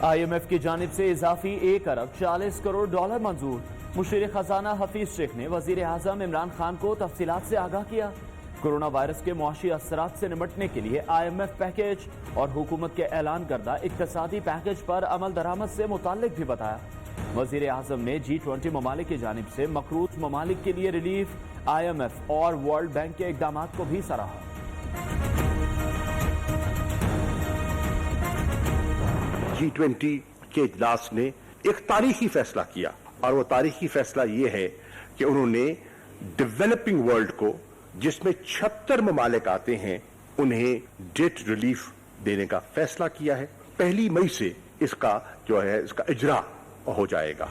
IMF کی جانب سے اضافی 1 ارب 40 کروڑ ڈالر منظور. مشیر خزانہ حفیظ شیخ نے وزیر اعظم عمران خان کو تفصیلات سے آگاہ کیا. کورونا وائرس کے معاشی اثرات سے نمٹنے کے لیے IMF پیکیج اور حکومت کے اعلان کردہ اقتصادی پیکیج پر عمل درآمد سے متعلق بھی بتایا. وزیر اعظم نے G20 ممالک کی جانب سے مقروض ممالک کے لیے ریلیف، IMF اور ورلڈ بینک کے اقدامات کو بھی سراہا. G20 کے اجلاس نے ایک تاریخی فیصلہ کیا، اور وہ تاریخی فیصلہ یہ ہے کہ انہوں نے ڈیولپنگ ورلڈ کو، جس میں 76 ممالک آتے ہیں، انہیں ڈیٹ ریلیف دینے کا فیصلہ کیا ہے. 1 مئی سے اس کا اجرا ہو جائے گا.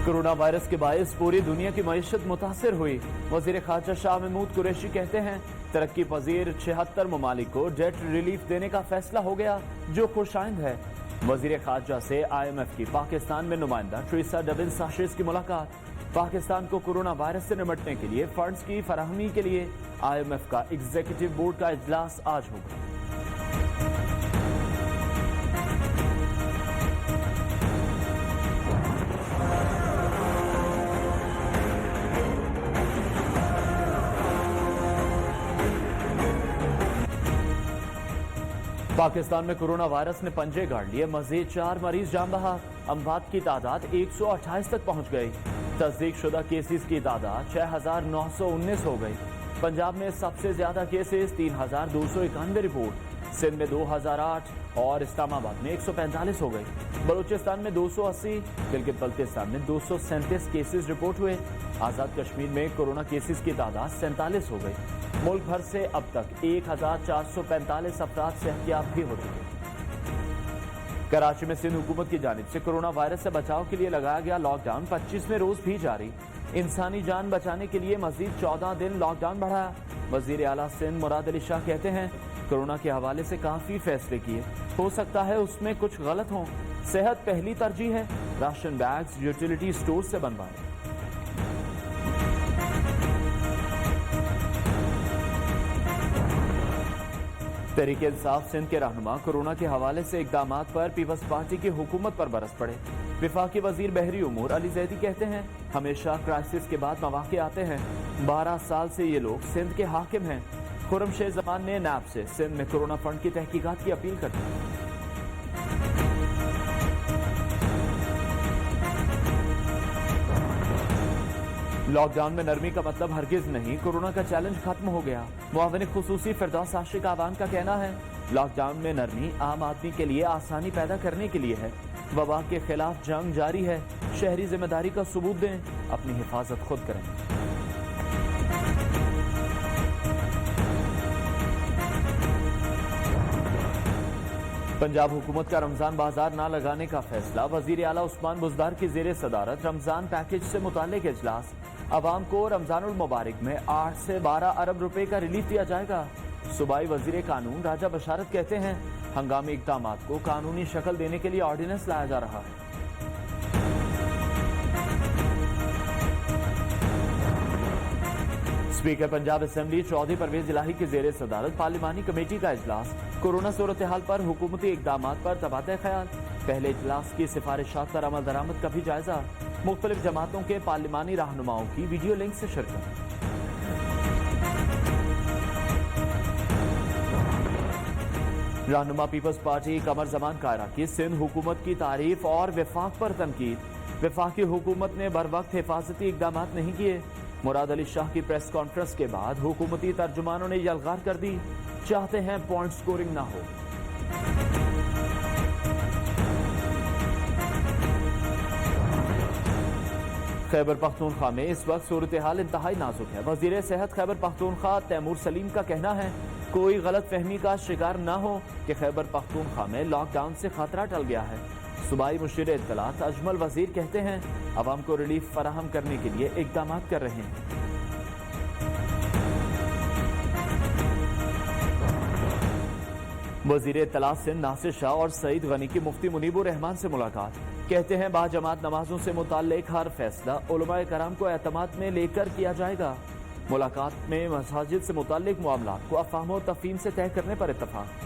کورونا وائرس کے باعث پوری دنیا کی معیشت متاثر ہوئی. وزیر خارجہ شاہ محمود قریشی کہتے ہیں ترقی پذیر 76 ممالک کو ڈیٹ ریلیف دینے کا فیصلہ ہو گیا، جو خوش آئند ہے. وزیر خارجہ سے IMF کی پاکستان میں نمائندہ ٹریسا ڈبن ساشز کی ملاقات. پاکستان کو کورونا وائرس سے نمٹنے کے لیے فنڈز کی فراہمی کے لیے IMF کا ایگزیکٹو بورڈ کا اجلاس آج ہوگا. پاکستان میں کورونا وائرس نے پنجے گاڑ لیے. مزید 4 مریض جان بحق. اموات کی تعداد 128 تک پہنچ گئی. تصدیق شدہ کیسز کی تعداد 6919 ہو گئی. پنجاب میں سب سے زیادہ کیسز 3291 رپورٹ. سندھ میں 2008 اور اسلام آباد میں 145 ہو گئی. بلوچستان میں 280، گلگت بلتستان میں 237 کیسز رپورٹ ہوئے. آزاد کشمیر میں کورونا کیسز کی تعداد 47 ہو گئی. ملک بھر سے اب تک 1445 افراد صحتیاب بھی ہو چکے. کراچی میں سندھ حکومت کی جانب سے کورونا وائرس سے بچاؤ کے لیے لگایا گیا لاک ڈاؤن 25ویں روز بھی جاری. انسانی جان بچانے کے لیے مزید 14 دن لاک ڈاؤن بڑھایا. وزیر اعلیٰ سندھ مراد علی شاہ کہتے ہیں کورونا کے حوالے سے کافی فیصلے کیے، ہو سکتا ہے اس میں کچھ غلط ہوں. صحت پہلی ترجیح ہے. راشن بیگز یوٹیلیٹی سٹور سے بنوائے. تحریک انصاف سندھ کے رہنما کورونا کے حوالے سے اقدامات پر پیپلز پارٹی کی حکومت پر برس پڑے. وفاقی وزیر بحری امور علی زیدی کہتے ہیں ہمیشہ کرائسس کے بعد مواقع آتے ہیں. 12 سال سے یہ لوگ سندھ کے حاکم ہیں. خرم شیخ زمان نے نیب سے سندھ میں کورونا فنڈ کی تحقیقات کی اپیل کر دی. لاک ڈاؤن میں نرمی کا مطلب ہرگز نہیں کورونا کا چیلنج ختم ہو گیا. معاون خصوصی فردوس عاشق آوان کا کہنا ہے لاک ڈاؤن میں نرمی عام آدمی کے لیے آسانی پیدا کرنے کے لیے ہے. وبا کے خلاف جنگ جاری ہے. شہری ذمہ داری کا ثبوت دیں، اپنی حفاظت خود کریں. پنجاب حکومت کا رمضان بازار نہ لگانے کا فیصلہ. وزیر اعلیٰ عثمان بزدار کی زیر صدارت رمضان پیکیج سے متعلق اجلاس. عوام کو رمضان المبارک میں 8 سے 12 ارب روپے کا ریلیف دیا جائے گا. صوبائی وزیر قانون راجہ بشارت کہتے ہیں ہنگامی اقدامات کو قانونی شکل دینے کے لیے آرڈیننس لایا جا رہا ہے. اسپیکر پنجاب اسمبلی چودھری پرویز الہی کی زیر صدارت پارلیمانی کمیٹی کا اجلاس. کورونا صورتحال پر حکومتی اقدامات پر تبادلہ خیال. پہلے اجلاس کی سفارشات پر عمل درآمد کا بھی جائزہ. مختلف جماعتوں کے پارلیمانی رہنماؤں کی ویڈیو لنک سے شرکت. رہنما پیپلز پارٹی قمر زمان قائرہ کی سندھ حکومت کی تعریف اور وفاق پر تنقید. وفاقی حکومت نے بروقت حفاظتی اقدامات نہیں کیے. مراد علی شاہ کی پریس کانفرنس کے بعد حکومتی ترجمانوں نے یلغار کر دی. چاہتے ہیں پوائنٹ سکورنگ نہ ہو. خیبر پختونخوا میں اس وقت صورتحال انتہائی نازک ہے. وزیر صحت خیبر پختونخوا تیمور سلیم کا کہنا ہے کوئی غلط فہمی کا شکار نہ ہو کہ خیبر پختونخوا میں لاک ڈاؤن سے خطرہ ٹل گیا ہے. صوبائی مشیر اطلاعات اجمل وزیر کہتے ہیں عوام کو ریلیف فراہم کرنے کے لیے اقدامات کر رہے ہیں. وزیر اطلاعات سندھ ناصر شاہ اور سعید غنی کی مفتی منیب الرحمان سے ملاقات. کہتے ہیں باجماعت نمازوں سے متعلق ہر فیصلہ علماء کرام کو اعتماد میں لے کر کیا جائے گا. ملاقات میں مساجد سے متعلق معاملات کو افہام و تفہیم سے طے کرنے پر اتفاق.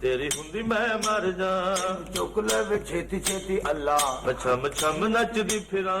ਤੇਰੀ ਹੁੰਦੀ ਮੈਂ ਮਰ ਜਾ ਚੁੱਕ ਲੈ ਵੇ ਛੇਤੀ ਛੇਤੀ ਅੱਲਾ ਛਮ ਛਮ ਨੱਚਦੀ ਫਿਰਾਂ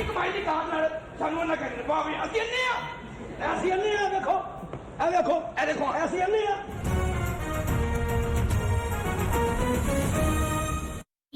ਕਮਾਈ ਦੀ ਕਾਰਨ ਨਾਲ ਸਾਨੂੰ ਨਾ ਕਰਨ ਪਾਵੇ ਅਸੀਂ ਅੰਨੇ ਆ ਦੇਖੋ ਇਹ ਦੇਖੋ ਅਸੀਂ ਅੰਨੇ ਆ